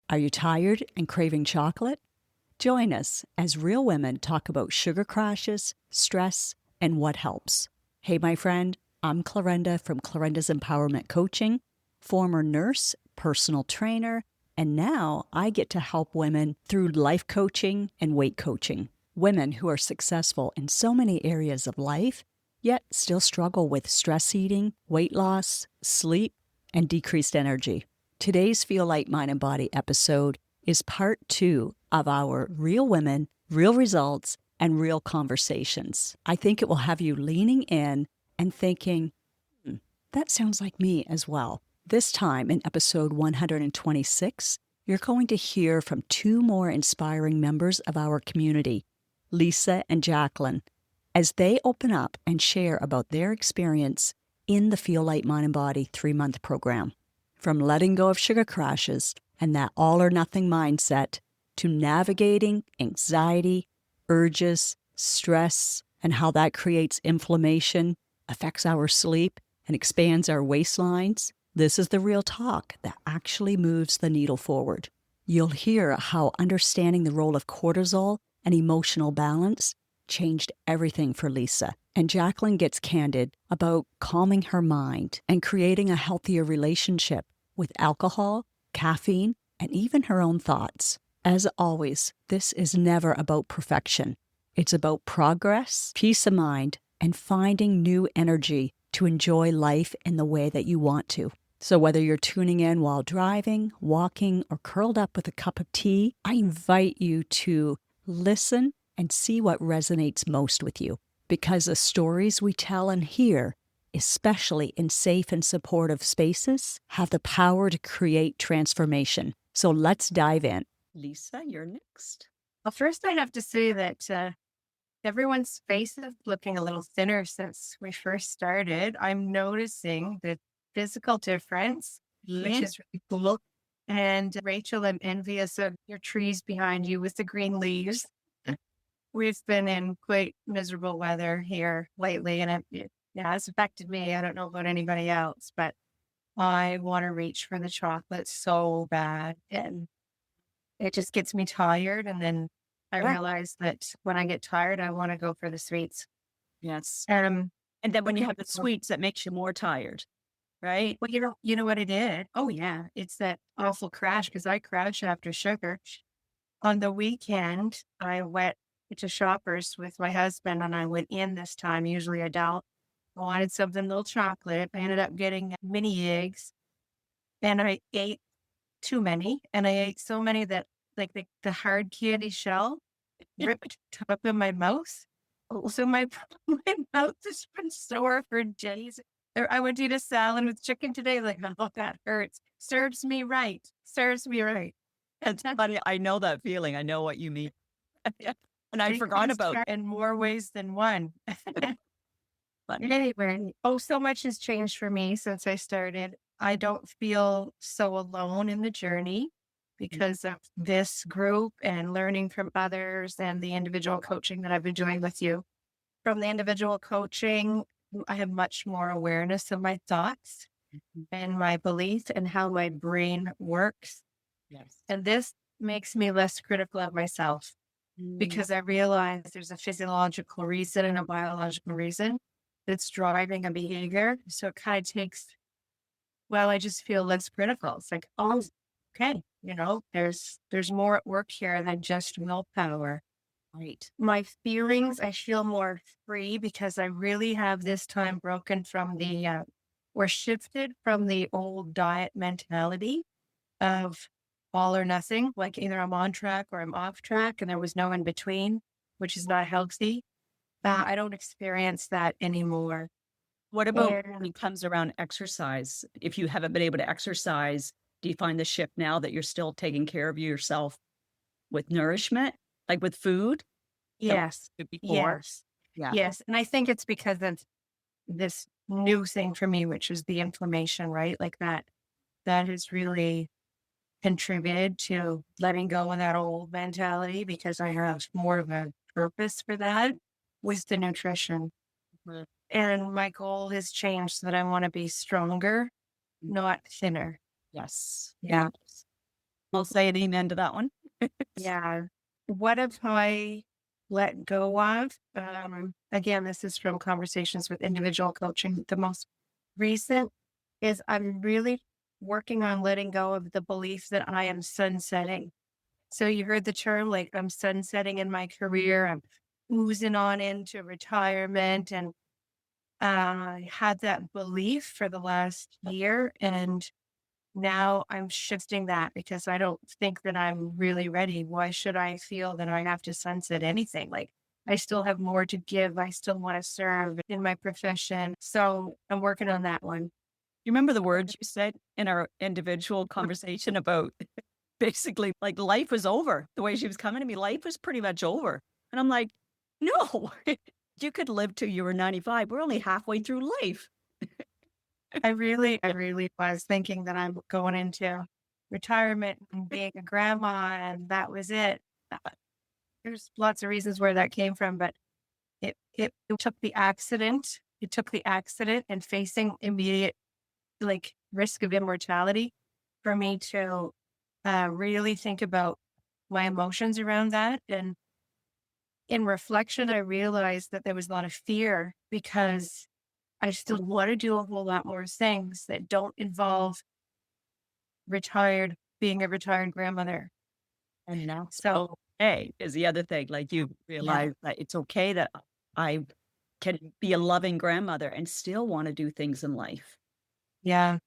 Are you tired and craving chocolate? Join us as real women talk about sugar crashes, stress, and what helps. Hey, my friend, I'm Clarenda from Clarenda's Empowerment Coaching, former nurse, personal trainer, and now I get to help women through life coaching and weight coaching. Women who are successful in so many areas of life, yet still struggle with stress eating, weight loss, sleep, and decreased energy. Today's Feel Light, Mind, and Body episode is part 2 of our Real Women, Real Results, and Real Conversations. I think it will have you leaning in and thinking, that sounds like me as well. This time in episode 126, you're going to hear from 2 more inspiring members of our community, Lisa and Jacqueline, as they open up and share about their experience in the Feel Light, Mind, and Body 3-month program. From letting go of sugar crashes and that all or nothing mindset to navigating anxiety, urges, stress, and how that creates inflammation, affects our sleep, and expands our waistlines, this is the real talk that actually moves the needle forward. You'll hear how understanding the role of cortisol and emotional balance changed everything for Lisa. And Jacqueline gets candid about calming her mind and creating a healthier relationship with alcohol, caffeine, and even her own thoughts. As always, this is never about perfection. It's about progress, peace of mind, and finding new energy to enjoy life in the way that you want to. So whether you're tuning in while driving, walking, or curled up with a cup of tea, I invite you to listen and see what resonates most with you. Because the stories we tell and hear, especially in safe and supportive spaces, have the power to create transformation. So let's dive in. Lisa, you're next. Well, first I have to say that everyone's face is looking a little thinner since we first started. I'm noticing the physical difference, which is really cool. And Rachel, I'm envious of your trees behind you with the green leaves. We've been in quite miserable weather here lately, and yeah, it's affected me. I don't know about anybody else, but I want to reach for the chocolate so bad. And it just gets me tired. And then I realize that when I get tired, I want to go for the sweets. Yes. Um, And then when you okay, have the so- sweets, that makes you more tired, right? well, you know what I did? Oh yeah, it's that awful crash because I crash after sugar. On the weekend, I went to Shoppers with my husband, and I went in this time. Usually, I don't. I wanted something a little chocolate. I ended up getting mini eggs, and I ate too many, and I ate so many that like the hard candy shell ripped up in my mouth. Oh, so my my mouth has been sore for days. I went to eat a salad with chicken today. Like, oh, that hurts. Serves me right. Serves me right. It's funny. I know that feeling. I know what you mean. And I forgot about In more ways than one. but Anyway, oh, so much has changed for me since I started. I don't feel so alone in the journey because of this group and learning from others and the individual coaching that I've been doing with you. From the individual coaching, I have much more awareness of my thoughts and my beliefs and how my brain works. yes. And this makes me less critical of myself because I realize there's a physiological reason and a biological reason that's driving a behavior. So it kind of takes, well, I just feel less critical. It's like, oh, okay, there's more at work here than just willpower. Right. My feelings, I feel more free because I really have this time broken from or shifted from the old diet mentality of all or nothing, like either I'm on track or I'm off track, and there was no in between, which is not healthy. I don't experience that anymore. What about when And it comes around exercise? If you haven't been able to exercise, do you find the shift now that you're still taking care of yourself with nourishment, like with food that yes, we did before? yes, Yeah. yes. And I think it's because of this new thing for me, which is the inflammation, right? Like that has really contributed to letting go of that old mentality because I have more of a purpose for that with the nutrition. Mhm. And my goal has changed so that I want to be stronger, not thinner. Yes. Yeah. I'll say an amen to that one. Yeah. What have I let go of? Again, this is from conversations with individual coaching. The most recent is I'm really working on letting go of the belief that I am sunsetting. So you heard the term, like I'm sunsetting in my career. I'm oozing on into retirement. And I had that belief for the last year. And now I'm shifting that because I don't think that I'm really ready. Why should I feel that I have to sunset anything? Like I still have more to give. I still want to serve in my profession. So I'm working on that one. You remember the words you said in our individual conversation about basically like life was over. The way she was coming to me, life was pretty much over. And I'm like, no, you could live till you were 95. We're only halfway through life. I really was thinking that I'm going into retirement and being a grandma and that was it. There's lots of reasons where that came from, but it took the accident. It took the accident and facing immediate like risk of immortality for me to really think about my emotions around that. And in reflection, I realized that there was a lot of fear because I still want to do a whole lot more things that don't involve being a retired grandmother. And now, So, okay, is the other thing. Like you yeah, realize that it's okay that I can be a loving grandmother and still want to do things in life. yeah.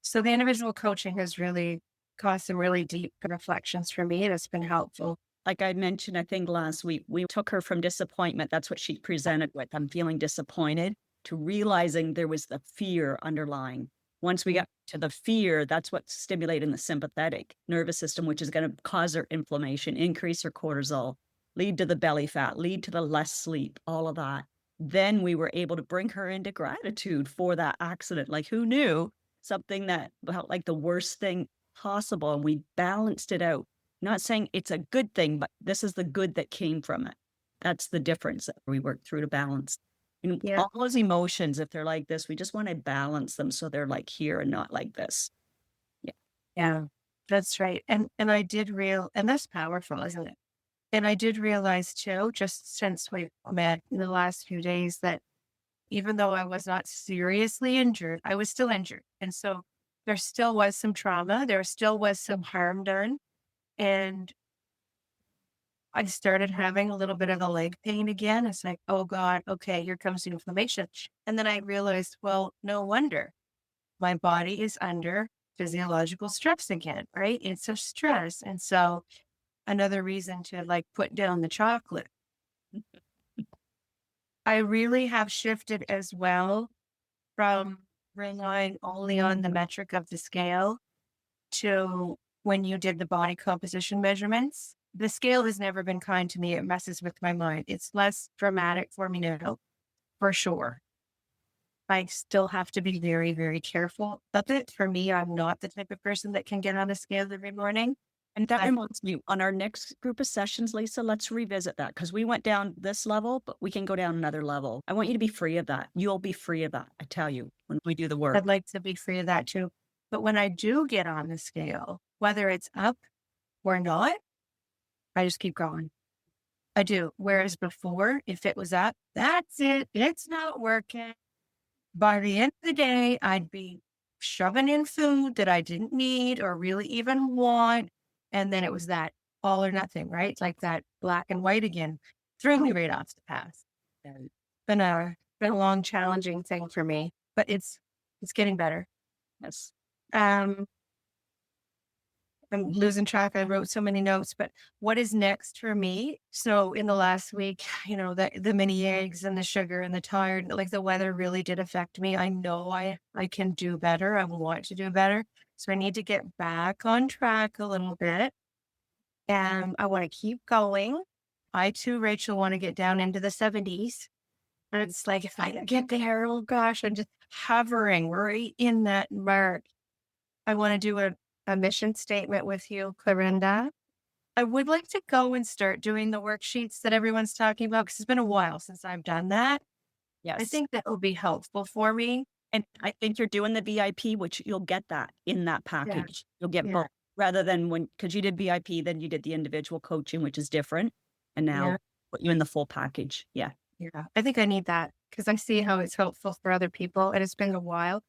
So the individual coaching has really caused some really deep reflections for me. And it's been helpful. Like I mentioned, I think last week, we took her from disappointment. That's what she presented with. I'm feeling disappointed to realizing there was the fear underlying. Once we got to the fear, that's what's stimulating the sympathetic nervous system, which is going to cause her inflammation, increase her cortisol, lead to the belly fat, lead to the less sleep, all of that. Then we were able to bring her into gratitude for that accident. Like who knew something that felt like the worst thing possible? And we balanced it out, not saying it's a good thing, but this is the good that came from it. That's the difference that we work through to balance. And Yeah. all those emotions, if they're like this, we just want to balance them so they're like here and not like this. Yeah. Yeah. That's right. And I did and that's powerful, isn't it? And I did realize too, just since we met in the last few days, that even though I was not seriously injured, I was still injured. And so there still was some trauma. There still was some harm done. And I started having a little bit of a leg pain again. It's like, oh God, okay, here comes the inflammation. And then I realized, well, no wonder my body is under physiological stress again, right? It's a stress. And so another reason to like put down the chocolate. I really have shifted as well from relying only on the metric of the scale to when you did the body composition measurements. The scale has never been kind to me. It messes with my mind. It's less dramatic for me now, for sure. I still have to be very, very careful of it. For me, I'm not the type of person that can get on a scale every morning. And that I, reminds me, on our next group of sessions, Lisa, let's revisit that because we went down this level, but we can go down another level. I want you to be free of that. You'll be free of that. I tell you, when we do the work. I'd like to be free of that too. But when I do get on the scale, whether it's up or not, I just keep going. I do. Whereas before, if it was up, that's it. It's not working. By the end of the day, I'd be shoving in food that I didn't need or really even want. And then it was that all or nothing, right? It's like that black and white again. Threw me right off the path. And been a long, challenging thing for me, but it's getting better. Yes. Um, I'm losing track. I wrote so many notes, but what is next for me? So in the last week, the mini eggs and the sugar and the tired, like the weather really did affect me. I know I can do better. I want to do better. So I need to get back on track a little bit. And I want to keep going. I too, Rachel, want to get down into the 70s. And it's like, if I can get there, oh gosh, I'm just hovering right in that mark. I want to do a mission statement with you, Clarinda. I would like to go and start doing the worksheets that everyone's talking about because it's been a while since I've done that. Yes. I think that will be helpful for me. And I think you're doing the VIP, which you'll get that in that Yeah. package. You'll get Yeah. both. rather than because you did VIP, then you did the individual coaching, which is different. And now Yeah. put you in the full package. Yeah. Yeah. I think I need that because I see how it's helpful for other people. And it's been a while.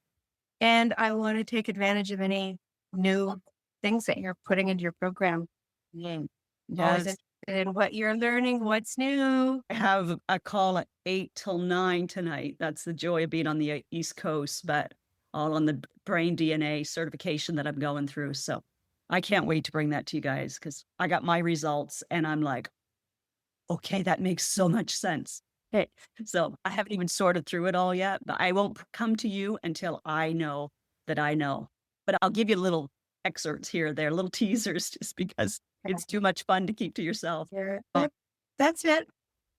And I want to take advantage of any new things that you're putting into your program. Mm. Always Yes. interested in what you're learning, what's new. I have a call at 8 till 9 tonight. That's the joy of being on the East Coast, but all on the brain DNA certification that I'm going through. So I can't wait to bring that to you guys because I got my results and I'm like, okay, that makes so much sense. Okay. So I haven't even sorted through it all yet, but I won't come to you until I know that I know. But I'll give you little excerpts here, there, little teasers, just because it's too much fun to keep to yourself. Yeah. Oh, That's it.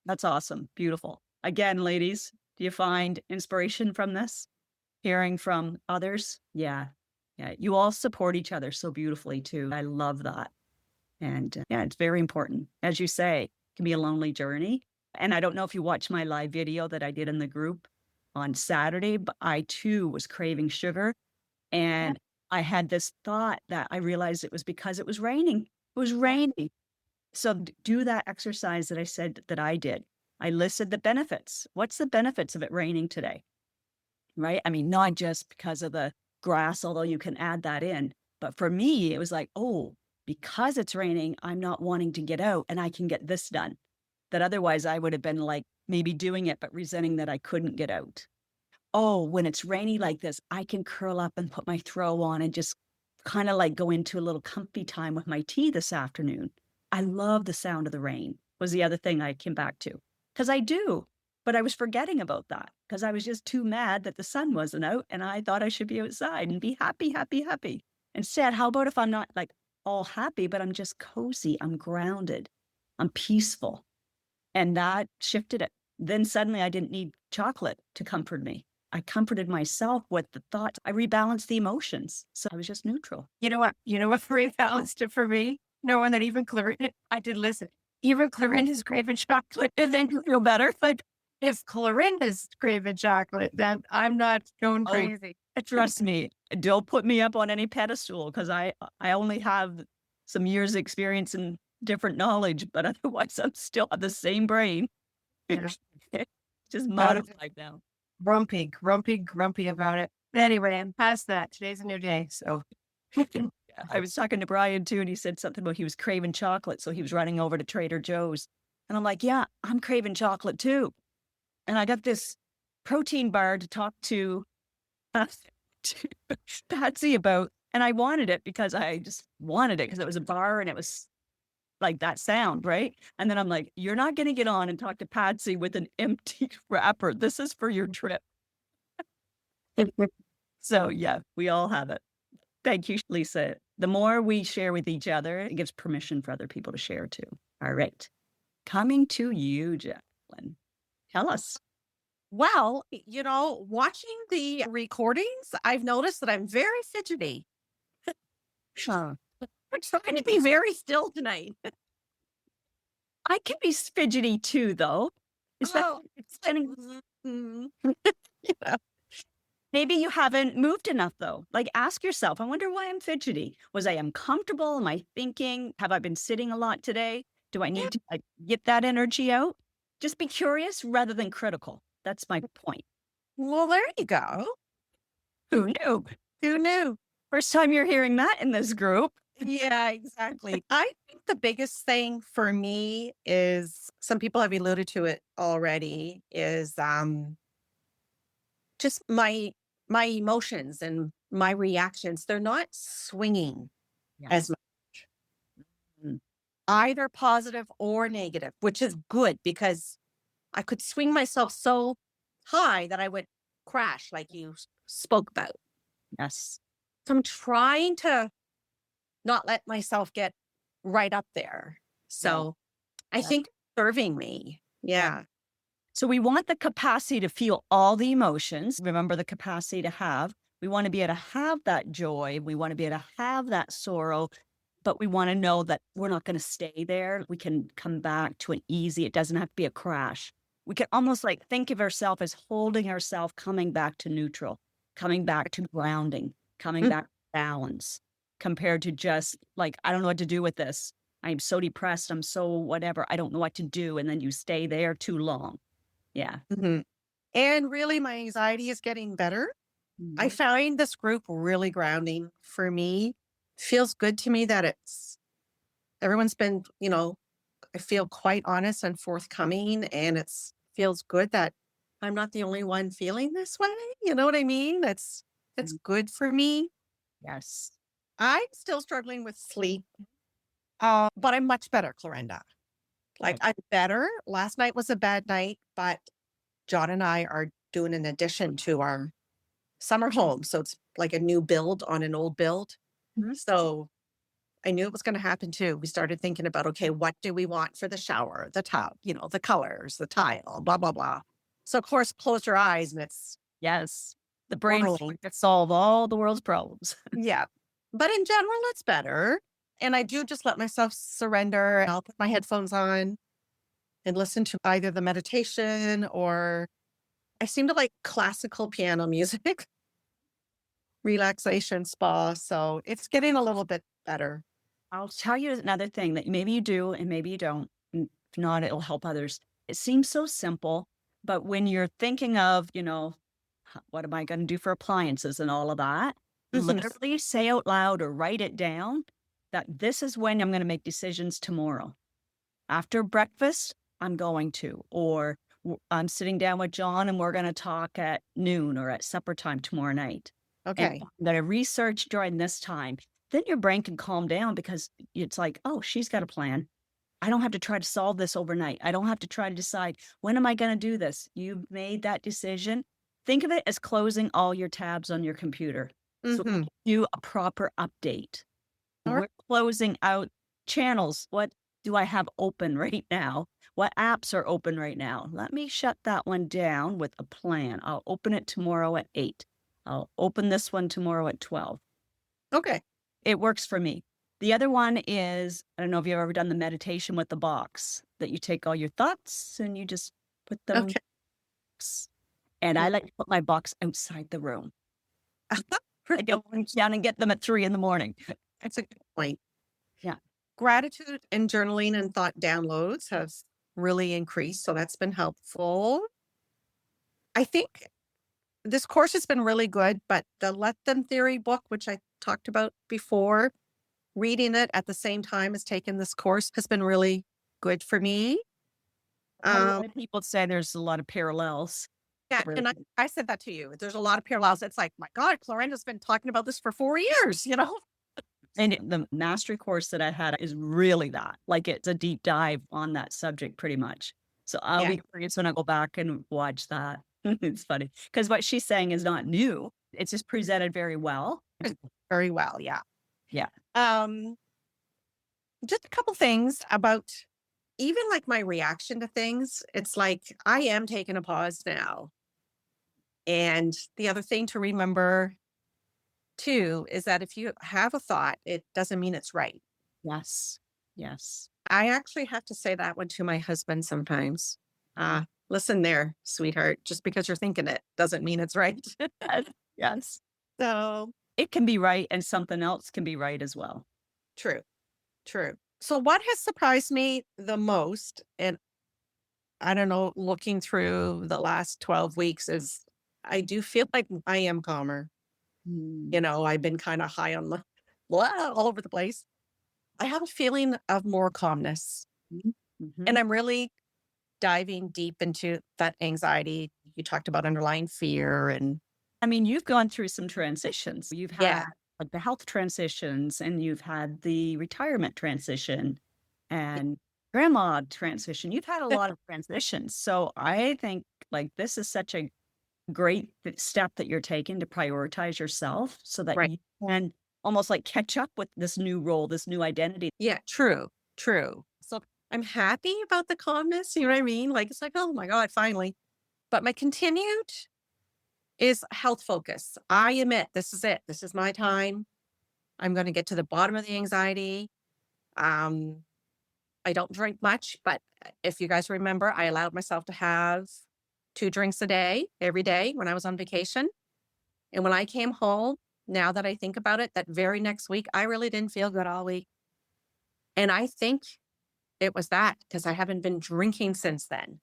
that's awesome. Beautiful. Again, ladies, do you find inspiration from this? Hearing from others? Yeah. Yeah. You all support each other so beautifully too. I love that. And yeah, it's very important. As you say, it can be a lonely journey. And I don't know if you watched my live video that I did in the group on Saturday, but I too was craving sugar. And I had this thought that I realized it was because it was raining. It was raining. So do that exercise that I said that I did. I listed the benefits. What's the benefits of it raining today? Right? I mean, not just because of the grass, although you can add that in. But for me, it was like, oh, because it's raining, I'm not wanting to get out and I can get this done. That otherwise I would have been like maybe doing it, but resenting that I couldn't get out. Oh, when it's rainy like this, I can curl up and put my throw on and just kind of like go into a little comfy time with my tea this afternoon. I love the sound of the rain, was the other thing I came back to. Because I do, but I was forgetting about that because I was just too mad that the sun wasn't out and I thought I should be outside and be happy, happy, happy. Instead, how about if I'm not like all happy, but I'm just cozy, I'm grounded, I'm peaceful. And that shifted it. Then suddenly I didn't need chocolate to comfort me. I comforted myself with the thoughts. I rebalanced the emotions. So I was just neutral. You know what? You know what rebalanced it for me? Knowing that even Clarinda, I did listen. Even Clarinda's craving chocolate, and then you feel better. But if Clarinda's craving chocolate, then I'm not going Oh, crazy. trust me, don't put me up on any pedestal because I only have some years experience and different knowledge, but otherwise I'm still have the same brain. Yeah. Just About it. modified now. Grumpy about it. Anyway, I'm past that. Today's a new day. So Yeah, I was talking to Brian too, and he said something about he was craving chocolate, so he was running over to Trader Joe's. And I'm like, yeah, I'm craving chocolate too. And I got this protein bar to talk uh, to Patsy about, and I wanted it because I just wanted it because it was a bar and it was like that sound, right? And then I'm like, you're not going to get on and talk to Patsy with an empty wrapper. This is for your trip. So yeah, we all have it. Thank you, Lisa. The more we share with each other, it gives permission for other people to share too. All right. Coming to you, Jacqueline. Tell us. Well, watching the recordings, I've noticed that I'm very fidgety. Huh. I'm trying to be very still tonight. I can be fidgety too, though. Oh, Especially mhm. maybe you haven't moved enough, though. Like, ask yourself, I wonder why I'm fidgety. Was I uncomfortable? Am I thinking? Have I been sitting a lot today? Do I Yeah. need to get that energy out? Just be curious rather than critical. That's my point. Well, there you go. Who knew? Who knew? First time you're hearing that in this group. Yeah, exactly. I think the biggest thing for me is some people have alluded to it already is just my emotions and my reactions. They're not swinging as much, Mm. either positive or negative, which is good because I could swing myself so high that I would crash, like you spoke about. Yes. So I'm trying to not let myself get right up there. So I Yeah. think it's serving me. Yeah. So we want the capacity to feel all the emotions. Remember the capacity to have. We want to be able to have that joy. We want to be able to have that sorrow, but we want to know that we're not going to stay there. We can come back to an easy, it doesn't have to be a crash. We can almost like think of ourselves as holding ourselves, coming back to neutral, coming back to grounding, coming Mm. back to balance. compared to just like, I don't know what to do with this. I'm so depressed. I'm so whatever. I don't know what to do. And then you stay there too long. Yeah. Mhm. And really, my anxiety is getting better. I Mhm. find this group really grounding for me. Feels good to me that everyone's been, I feel quite honest and forthcoming, and it's feels good that I'm not the only one feeling this way. You know what I mean? It's Mm. good for me. Yes. I'm still struggling with sleep, but I'm much better, Clarenda. Like Good. I'm better. Last night was a bad night, but John and I are doing an addition to our summer home. So it's like a new build on an old build. Mhm. So I knew it was going to happen too. We started thinking about, okay, what do we want for the shower, the tub, the colors, the tile, blah, blah, blah. So of course, close your eyes and it's Yes. The brain whirling. can solve all the world's problems. Yeah. But in general, it's better. And I do just let myself surrender. I'll put my headphones on and listen to either the meditation or I seem to like classical piano music, relaxation spa. So it's getting a little bit better. I'll tell you another thing that maybe you do and maybe you don't. If not, it'll help others. It seems so simple, but when you're thinking of, what am I going to do for appliances and all of that, Mhm. literally say out loud or write it down that this is when I'm going to make decisions tomorrow. After breakfast, I'm going to, or I'm sitting down with John and we're going to talk at noon or at supper time tomorrow night. And Okay. I'm going to research during this time. Then your brain can calm down because it's like, oh, she's got a plan. I don't have to try to solve this overnight. I don't have to try to decide when am I going to do this. You've made that decision. Think of it as closing all your tabs on your computer. So Hmm. do a proper update. All right. We're closing out channels. What do I have open right now? What apps are open right now? Let me shut that one down with a plan. I'll open it tomorrow at 8. I'll open this one tomorrow at 12. Okay. It works for me. The other one is, I don't know if you've ever done the meditation with the box that you take all your thoughts and you just put them in the Okay. box. And I like to put my box outside the room. I don't reach down and get them at 3 in the morning. That's a good point. Yeah. Gratitude and journaling and thought downloads have really increased. So that's been helpful. I think this course has been really good, but the Let Them Theory book, which I talked about before, reading it at the same time as taking this course has been really good for me. I had a Um, lot of people say there's a lot of parallels. yeah, and I said that to you. There's a lot of parallels. It's like, my God, Clarenda's been talking about this for 4 years. And the mastery course that I had is really that. Like it's a deep dive on that subject pretty much. So I'll Yeah, be curious when I go back and watch that. It's funny because what she's saying is not new. It's just presented very well. very well. Yeah. Yeah. Um, just a couple things about even like my reaction to things. It's like I am taking a pause now. And the other thing to remember too is that if you have a thought, it doesn't mean it's right. Yes. Yes. I actually have to say that one to my husband sometimes. Listen there, sweetheart, just because you're thinking it doesn't mean it's right. Yes. Yes. So It can be right and something else can be right as well. true, true. So what has surprised me the most, and I don't know, looking through the last 12 weeks is I do feel like I am calmer. Mm. I've been kind of high on the all over the place. I have a feeling of more calmness. And Mhm. I'm really diving deep into that anxiety. You talked about underlying fear and I mean, you've gone through some transitions. You've had yeah, like the health transitions and you've had the retirement transition and grandma transition. You've had a lot of transitions. So I think like this is such a great step that you're taking to prioritize yourself so that right. you can almost like catch up with this new role, this new identity. Yeah, true, true. So I'm happy about the calmness. You know what I mean? Like it's like, oh my God, finally. But my continued is health focus. I admit this is it. This is my time. I'm going to get to the bottom of the anxiety. Um, I don't drink much, but if you guys remember, I allowed myself to have 2 drinks a day every day when I was on vacation. And when I came home, now that I think about it, that very next week, I really didn't feel good all week. And I think it was that because I haven't been drinking since then.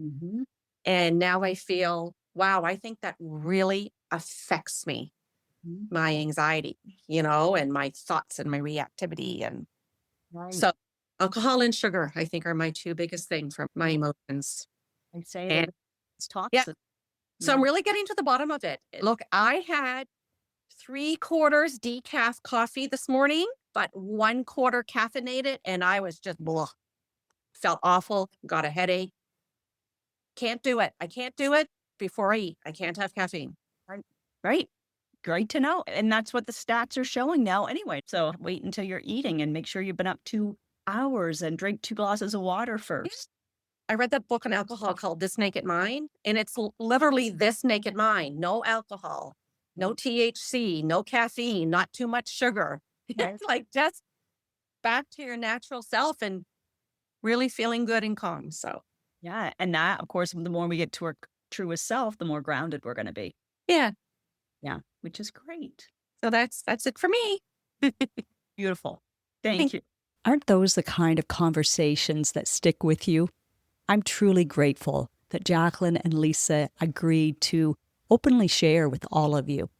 Mm-hmm. And now I feel, wow, I think that really affects me, my anxiety, and my thoughts and my reactivity. And Right. so alcohol and sugar, I think, are my two biggest things for my emotions. I say And that it's yeah, toxic. so I'm really getting to the bottom of it. Look, I had 3/4 decaf coffee this morning, but 1/4 caffeinated, and I was just blah. Felt awful, got a headache. Can't do it. I can't do it before I eat. I can't have caffeine. Right. Great to know. And that's what the stats are showing now anyway. So wait until you're eating and make sure you've been up 2 hours and drink 2 glasses of water first. I read that book on alcohol called This Naked Mind, and it's literally this naked mind. No alcohol, no THC, no caffeine, not too much sugar. Right. Like just back to your natural self and really feeling good and calm. So Yeah. And that, of course, the more we get to our truest self, the more grounded we're going to be. yeah. Yeah. Which is great. So that's it for me. Beautiful. Thank you. Aren't those the kind of conversations that stick with you? I'm truly grateful that Jacqueline and Lisa agreed to openly share with all of you.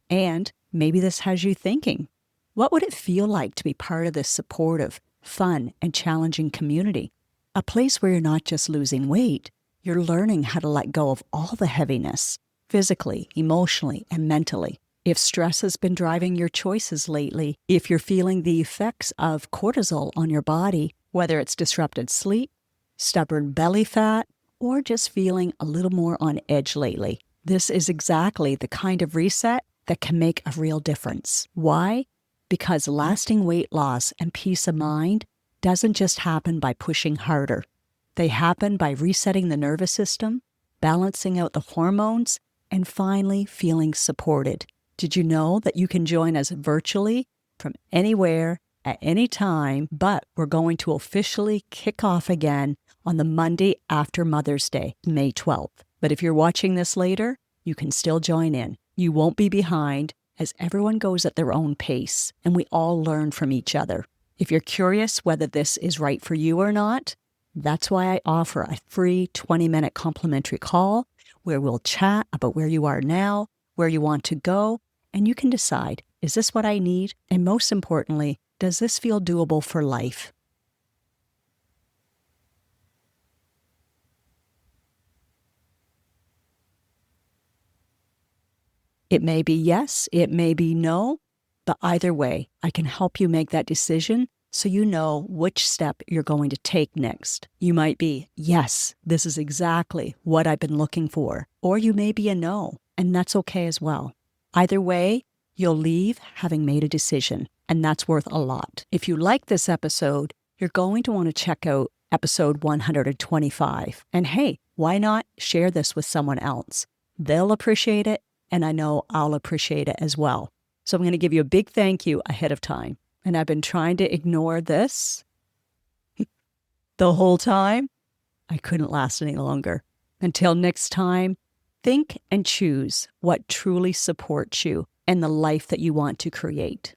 And maybe this has you thinking, what would it feel like to be part of this supportive, fun, and challenging community? A place where you're not just losing weight, you're learning how to let go of all the heaviness, physically, emotionally, and mentally. If stress has been driving your choices lately, if you're feeling the effects of cortisol on your body, whether it's disrupted sleep, stubborn belly fat, or just feeling a little more on edge lately, this is exactly the kind of reset that can make a real difference. Why? Because lasting weight loss and peace of mind doesn't just happen by pushing harder. They happen by resetting the nervous system, balancing out the hormones, and finally feeling supported. Did you know that you can join us virtually from anywhere at any time, but we're going to officially kick off again on the Monday after Mother's Day, May 12th. But if you're watching this later, you can still join in. You won't be behind as everyone goes at their own pace and we all learn from each other. If you're curious whether this is right for you or not, that's why I offer a free 20-minute complimentary call where we'll chat about where you are now, where you want to go, and you can decide, is this what I need? And most importantly, does this feel doable for life? It may be yes, it may be no, but either way, I can help you make that decision so you know which step you're going to take next. You might be, yes, this is exactly what I've been looking for. Or you may be a no, and that's okay as well. Either way, you'll leave having made a decision, and that's worth a lot. If you like this episode, you're going to want to check out episode 125. And hey, why not share this with someone else? They'll appreciate it, and I know I'll appreciate it as well. So I'm going to give you a big thank you ahead of time. And I've been trying to ignore this the whole time. I couldn't last any longer. Until next time, think and choose what truly supports you and the life that you want to create.